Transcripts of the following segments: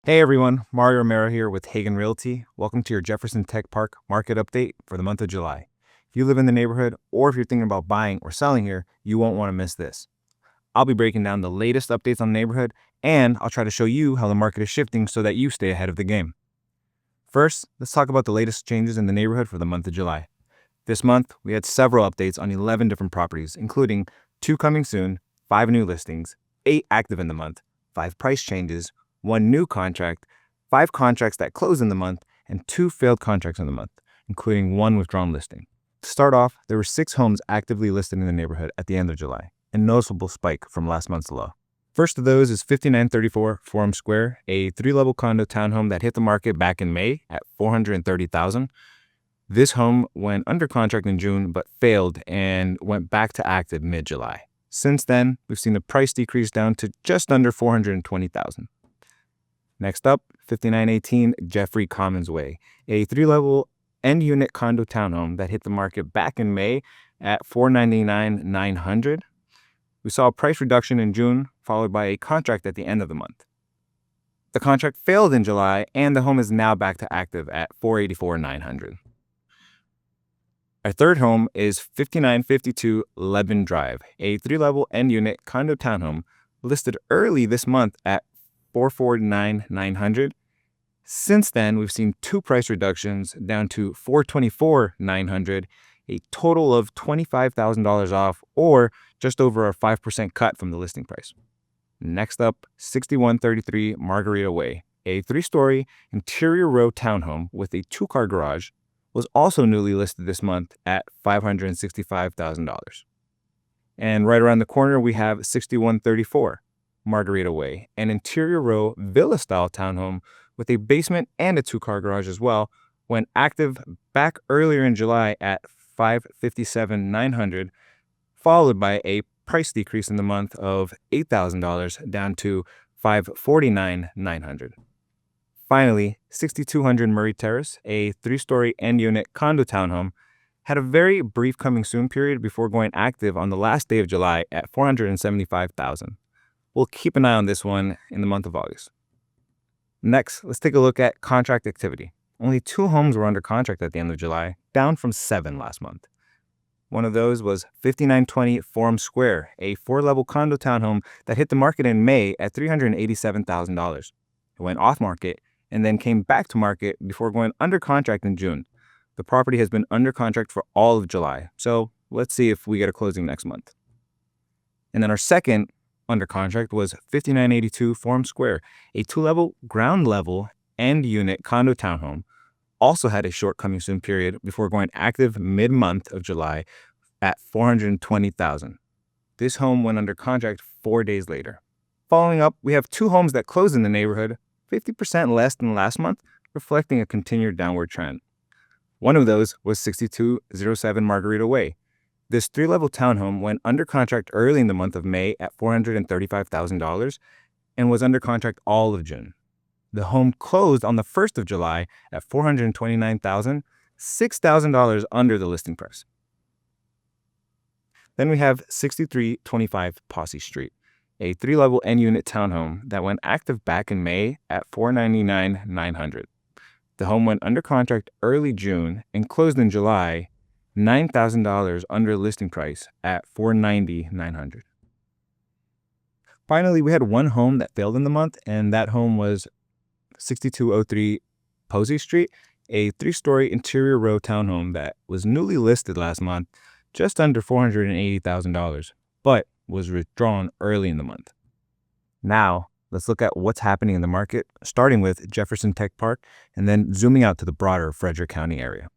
Hey everyone, Mario Romero here with Hagan Realty. Welcome to your Jefferson Tech Park market update for the month of July. If you live in the neighborhood or if you're thinking about buying or selling here, you won't want to miss this. I'll be breaking down the latest updates on the neighborhood, and I'll try to show you how the market is shifting so that you stay ahead of the game. First, let's talk about the latest changes in the neighborhood for the month of July. This month, we had several updates on 11 different properties, including 2 coming soon, 5 new listings, 8 active in the month, 5 price changes, 1 new contract, 5 contracts that closed in the month, and 2 failed contracts in the month, including 1 withdrawn listing. To start off, there were 6 homes actively listed in the neighborhood at the end of July, a noticeable spike from last month's low. First of those is 5934 Forum Square, a 3-level condo townhome that hit the market back in May at $430,000. This home went under contract in June but failed and went back to active mid-July. Since then, we've seen the price decrease down to just under $420,000. Next up, 5918 Jeffrey Commons Way, a 3-level end-unit condo townhome that hit the market back in May at $499,900. We saw a price reduction in June, followed by a contract at the end of the month. The contract failed in July, and the home is now back to active at $484,900. Our third home is 5952 Lebanon Drive, a 3-level end-unit condo townhome listed early this month at $449,900. Since then, we've seen 2 price reductions down to $424,900, a total of $25,000 off, or just over a 5% cut from the listing price. Next up, 6133 Margarita Way, a 3-story interior row townhome with a 2-car garage, was also newly listed this month at $565,000. And right around the corner, we have 6134 Margarita Way, an interior row villa-style townhome with a basement and a 2-car garage as well, went active back earlier in July at $557,900, followed by a price decrease in the month of $8,000 down to $549,900. Finally, 6200 Murray Terrace, a 3-story end-unit condo townhome, had a very brief coming soon period before going active on the last day of July at $475,000. We'll keep an eye on this one in the month of August. Next, let's take a look at contract activity. Only 2 homes were under contract at the end of July, down from 7 last month. One of those was 5920 Forum Square, a 4-level condo townhome that hit the market in May at $387,000. It went off market and then came back to market before going under contract in June. The property has been under contract for all of July, so let's see if we get a closing next month. And then our second under contract was 5982 Forum Square, a 2-level ground level end unit condo townhome. Also had a short coming soon period before going active mid-month of July at $420,000. This home went under contract 4 days later. Following up, we have 2 homes that closed in the neighborhood, 50% less than last month, reflecting a continued downward trend. One of those was 6207 Margarita Way. This 3-level townhome went under contract early in the month of May at $435,000 and was under contract all of June. The home closed on the 1st of July at $429,000, $6,000 under the listing price. Then we have 6325 Posse Street, a 3-level end-unit townhome that went active back in May at $499,900. The home went under contract early June and closed in July $9,000 under listing price at $490,900. Finally, we had 1 home that failed in the month, and that home was 6203 Posey Street, a 3-story interior row townhome that was newly listed last month, just under $480,000, but was withdrawn early in the month. Now, let's look at what's happening in the market, starting with Jefferson Tech Park and then zooming out to the broader Frederick County area.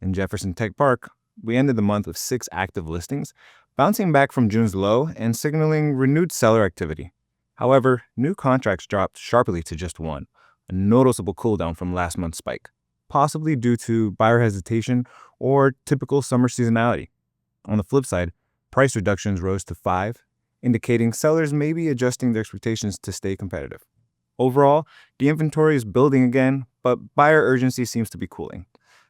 In Jefferson Tech Park, we ended the month with 6 active listings, bouncing back from June's low and signaling renewed seller activity. However, new contracts dropped sharply to just 1, a noticeable cooldown from last month's spike, possibly due to buyer hesitation or typical summer seasonality. On the flip side, price reductions rose to 5, indicating sellers may be adjusting their expectations to stay competitive. Overall, the inventory is building again, but buyer urgency seems to be cooling.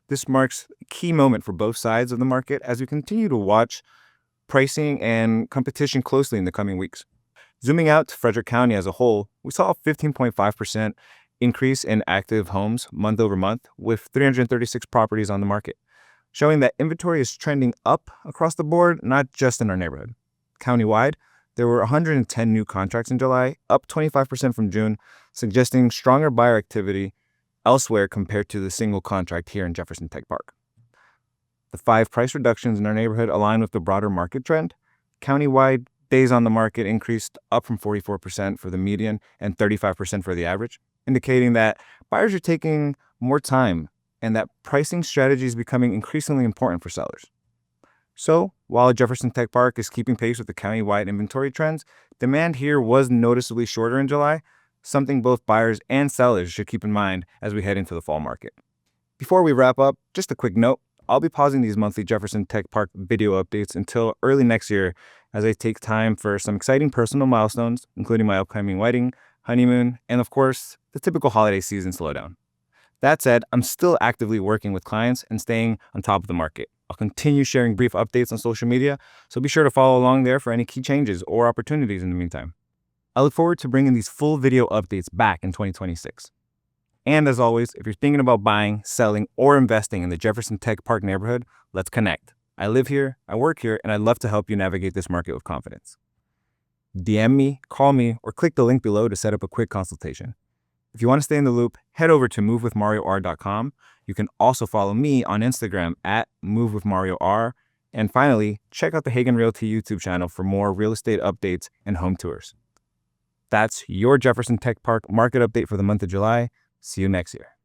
This marks a key moment for both sides of the market as we continue to watch pricing and competition closely in the coming weeks. Zooming out to Frederick County as a whole, we saw a 15.5% increase in active homes month over month, with 336 properties on the market, showing that inventory is trending up across the board, not just in our neighborhood. Countywide, there were 110 new contracts in July, up 25% from June, suggesting stronger buyer activity elsewhere compared to the single contract here in Jefferson Tech Park. The 5 price reductions in our neighborhood align with the broader market trend. Countywide, days on the market increased, up from 44% for the median and 35% for the average, indicating that buyers are taking more time and that pricing strategy is becoming increasingly important for sellers. So, while Jefferson Tech Park is keeping pace with the countywide inventory trends, demand here was noticeably shorter in July, something both buyers and sellers should keep in mind as we head into the fall market. Before we wrap up, just a quick note. I'll be pausing these monthly Jefferson Tech Park video updates until early next year as I take time for some exciting personal milestones, including my upcoming wedding, honeymoon, and of course, the typical holiday season slowdown. That said, I'm still actively working with clients and staying on top of the market. I'll continue sharing brief updates on social media, so be sure to follow along there for any key changes or opportunities in the meantime. I look forward to bringing these full video updates back in 2026. And as always, if you're thinking about buying, selling, or investing in the Jefferson Tech Park neighborhood, let's connect. I live here, I work here, and I'd love to help you navigate this market with confidence. DM me, call me, or click the link below to set up a quick consultation. If you want to stay in the loop, head over to movewithmarioR.com. You can also follow me on Instagram at movewithmarioR. And finally, check out the Hagan Realty YouTube channel for more real estate updates and home tours. That's your Jefferson Tech Park market update for the month of July. See you next year.